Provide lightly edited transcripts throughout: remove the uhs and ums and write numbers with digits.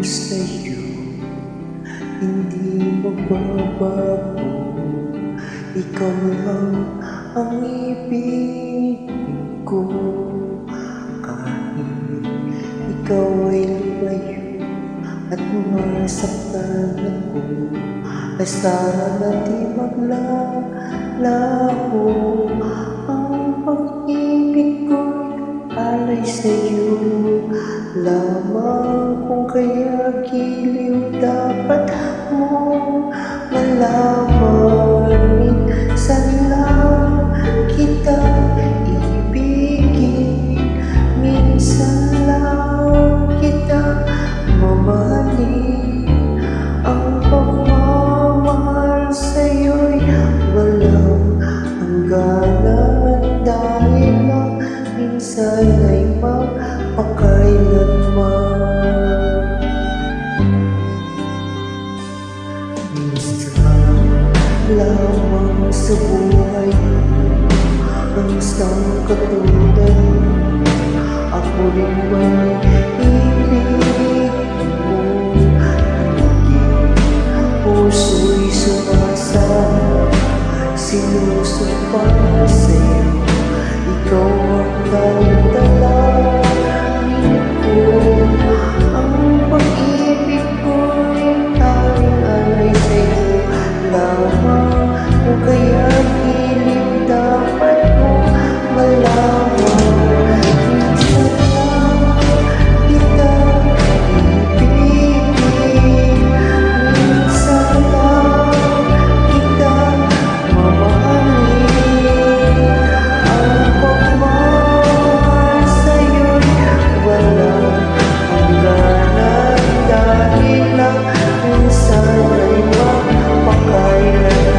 sa'yo hindi magbabago. Ikaw lang ang ibigin ko. Kahit ikaw ay lumayo at masaktan ako, ay sana di maglalaho. Ang pag-ibig ko'y alay sa'yo lamang. Kung kaya giliw dapat mong malaman. Minsan lang kita ibigin, minsan lang kita mamahalin. Ang pagmamahal sa'yo'y walang hangganan, dahil lang minsan ay magpakailanman. Minsan lamang sa buhay ang isang katulad mo. Ako rin may ibig mo. Puso'y sumasama, sinusumpa sa'yo. Ikaw ang dalangin ko. Ang pag-ibig ko'y alay sa'yo lamang. Kung kaya giliw dapat mo malaman. Minsan lang kita ibigin, minsan lang kita mamahalin. Ang pagmamahal sa'yo'y walang hangganan, dahil lang minsan ay magpakailanman.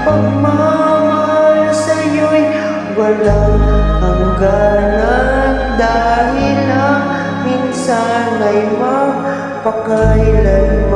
Pagmamahal sa'yo'y walang hangganan, dahil lang minsan ay magpakailanman.